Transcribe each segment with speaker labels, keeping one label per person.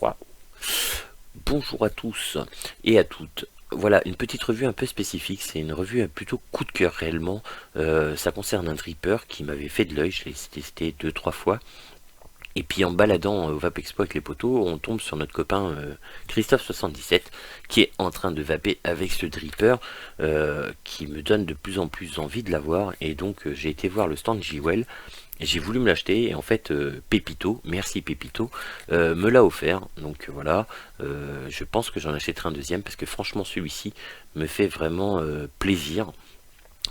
Speaker 1: Waouh. Bonjour à tous et à toutes. Voilà, une petite revue un peu spécifique, c'est une revue plutôt coup de cœur réellement. Ça concerne un dripper qui m'avait fait de l'œil, je l'ai testé deux trois fois. Et puis en baladant au Vape Expo avec les potos, on tombe sur notre copain Christophe77 qui est en train de vaper avec ce dripper qui me donne de plus en plus envie de l'avoir. Et donc j'ai été voir le stand Jewel. J'ai voulu me l'acheter et en fait Pépito, merci Pépito, me l'a offert. Donc voilà, je pense que j'en achèterai un deuxième parce que franchement celui-ci me fait vraiment plaisir.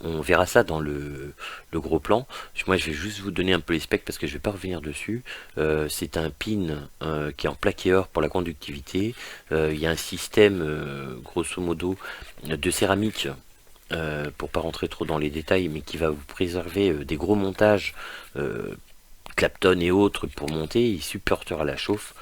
Speaker 1: On verra ça dans le gros plan. Moi, je vais juste vous donner un peu les specs parce que je vais pas revenir dessus. C'est un pin qui est en plaqué or pour la conductivité. Il y a un système, grosso modo, de céramique pour pas rentrer trop dans les détails, mais qui va vous préserver des gros montages, Clapton et autres pour monter. Il supportera la chauffe.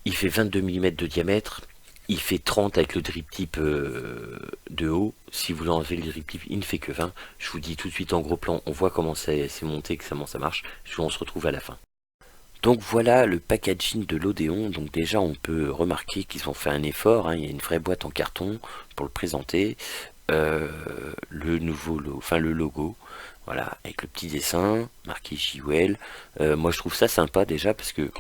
Speaker 1: Il fait 22 mm de diamètre. Il fait 30 avec le drip tip de haut. Si vous enlevez le drip tip, il ne fait que 20. Je vous dis tout de suite en gros plan, on voit comment c'est monté, comment ça marche. On se retrouve à la fin. Donc voilà le packaging de l'Odéon. Donc déjà on peut remarquer qu'ils ont fait un effort, hein. Il y a une vraie boîte en carton pour le présenter. Le nouveau logo, enfin le logo, voilà, avec le petit dessin marqué JWell. Moi je trouve ça sympa déjà parce que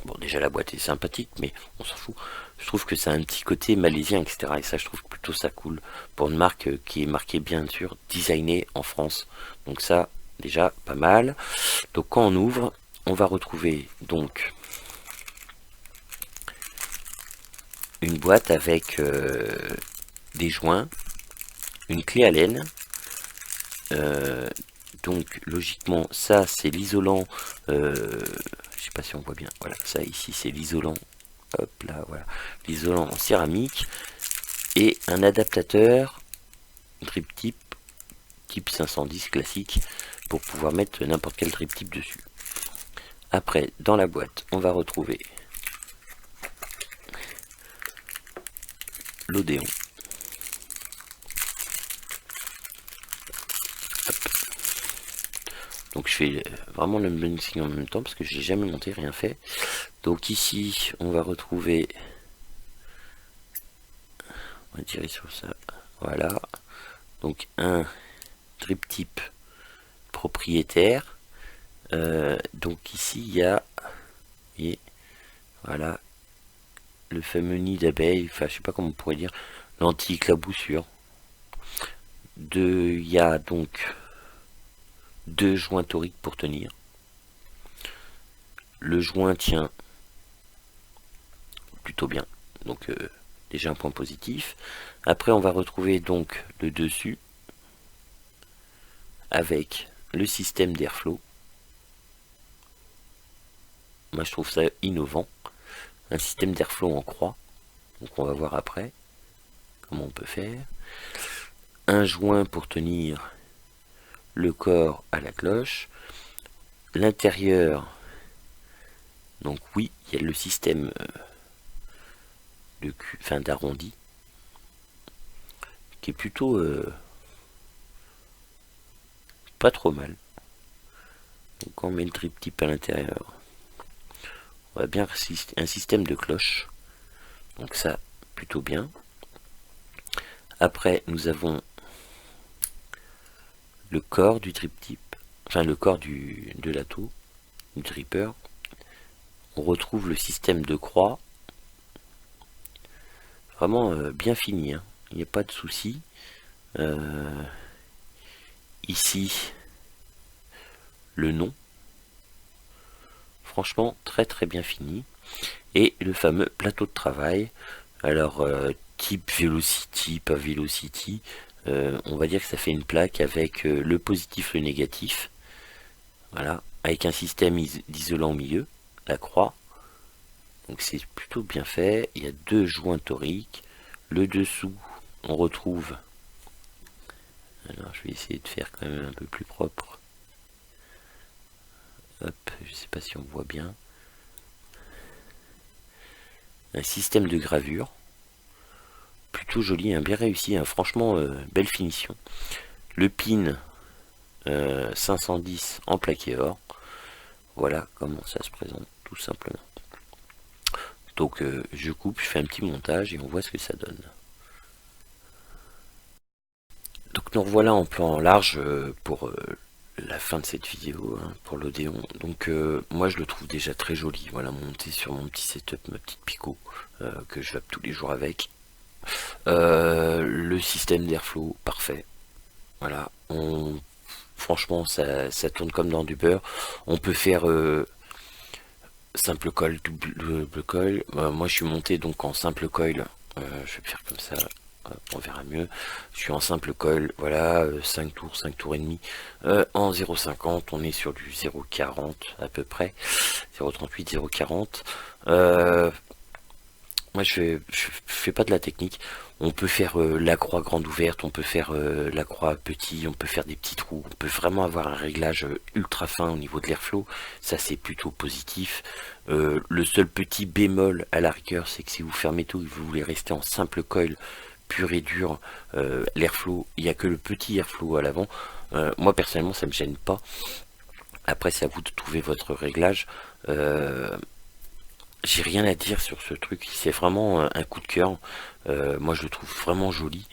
Speaker 1: bon, déjà la boîte est sympathique, mais on s'en fout. Je trouve que ça a un petit côté malaisien, etc. Et ça, je trouve plutôt ça cool pour une marque qui est marquée bien sûr designée en France. Donc ça, déjà pas mal. Donc quand on ouvre, on va retrouver donc une boîte avec des joints, une clé Allen. Donc logiquement, ça c'est l'isolant. Je sais pas si on voit bien. Voilà, ça ici c'est l'isolant. Hop là, voilà, l'isolant en céramique et un adaptateur drip tip type 510 classique pour pouvoir mettre n'importe quel drip tip dessus. Après, dans la boîte, on va retrouver l'Odéon. Donc je fais vraiment l'unboxing en même temps parce que j'ai jamais monté, rien fait. Donc ici, on va retrouver, on va tirer sur ça, voilà. Donc un drip tip propriétaire. Donc ici il y a, et voilà, le fameux nid d'abeille, enfin je sais pas comment on pourrait dire, l'anti-éclaboussure. Il y a donc deux joints toriques pour tenir. Le joint tient plutôt bien, donc déjà un point positif. Après on va retrouver donc le dessus avec le système d'airflow. Moi je trouve ça innovant, un système d'airflow en croix, donc on va voir après comment on peut faire. Un joint pour tenir le corps à la cloche. L'intérieur, donc oui, il y a le système d'arrondi qui est plutôt pas trop mal. Donc quand on met le drip tip à l'intérieur, on va bien un système de cloche. Donc ça, plutôt bien. Après, nous avons le corps du drip tip, enfin le corps de l'ato, du dripper. On retrouve le système de croix, vraiment bien fini, hein. Il n'y a pas de souci. Ici, le nom, franchement très très bien fini. Et le fameux plateau de travail, alors type Velocity, pas Velocity, on va dire que ça fait une plaque avec le positif, le négatif, voilà, avec un système d'isolant au milieu, la croix. Donc c'est plutôt bien fait. Il y a deux joints toriques. Le dessous, on retrouve, alors je vais essayer de faire quand même un peu plus propre. Hop, je sais pas si on voit bien. Un système de gravure. Plutôt joli, hein, bien réussi, hein, franchement, belle finition. Le pin 510 en plaqué or. Voilà comment ça se présente, tout simplement. Donc je coupe, je fais un petit montage et on voit ce que ça donne. Donc nous revoilà en plan large pour la fin de cette vidéo, hein, pour l'Odéon. Donc moi je le trouve déjà très joli, voilà, monté sur mon petit setup, ma petite Pico, que je vape tous les jours avec. Le système d'airflow, parfait. Voilà, franchement ça tourne comme dans du beurre. On peut faire simple coil, double coil. Moi je suis monté donc en simple coil. Je vais faire comme ça, on verra mieux. Je suis en simple coil, voilà, 5 tours et demi. En 0,50, on est sur du 0,40 à peu près. 0,38, 0,40. Moi je fais pas de la technique. On peut faire la croix grande ouverte, on peut faire la croix petit, on peut faire des petits trous, on peut vraiment avoir un réglage ultra fin au niveau de l'airflow, ça c'est plutôt positif. Le seul petit bémol à la rigueur, c'est que si vous fermez tout et que vous voulez rester en simple coil pur et dur, l'airflow, il n'y a que le petit airflow à l'avant. Moi personnellement ça me gêne pas. Après c'est à vous de trouver votre réglage. J'ai rien à dire sur ce truc, c'est vraiment un coup de cœur. Moi je le trouve vraiment joli,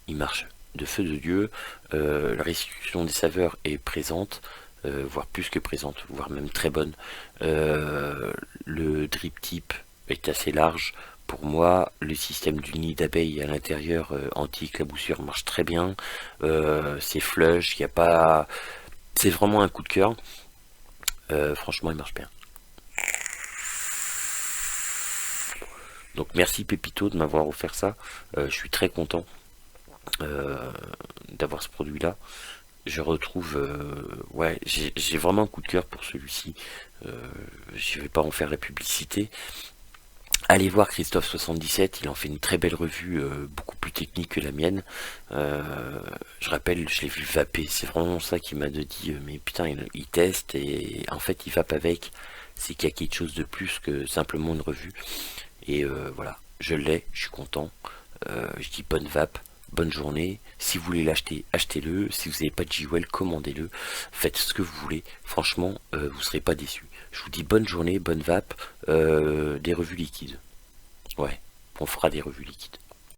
Speaker 1: il marche de feu de Dieu. La restitution des saveurs est présente, voire plus que présente, voire même très bonne. Le drip tip est assez large pour moi. Le système du nid d'abeille à l'intérieur anti-éclaboussure marche très bien. C'est flush, il n'y a pas... C'est vraiment un coup de cœur. Franchement il marche bien. Donc merci Pépito de m'avoir offert ça. Je suis très content d'avoir ce produit là. Je retrouve ouais, j'ai vraiment un coup de cœur pour celui-ci. Je vais pas en faire la publicité. Allez voir Christophe77, il en fait une très belle revue, beaucoup plus technique que la mienne. Je rappelle, je l'ai vu vaper, c'est vraiment ça qui m'a dit mais putain il teste et en fait il vape avec. C'est qu'il y a quelque chose de plus que simplement une revue. Et voilà, je l'ai, je suis content. Je dis bonne vape, bonne journée. Si vous voulez l'acheter, achetez-le. Si vous n'avez pas de Jewel, commandez-le. Faites ce que vous voulez. Franchement, vous ne serez pas déçus. Je vous dis bonne journée, bonne vape, des revues liquides. Ouais, on fera des revues liquides.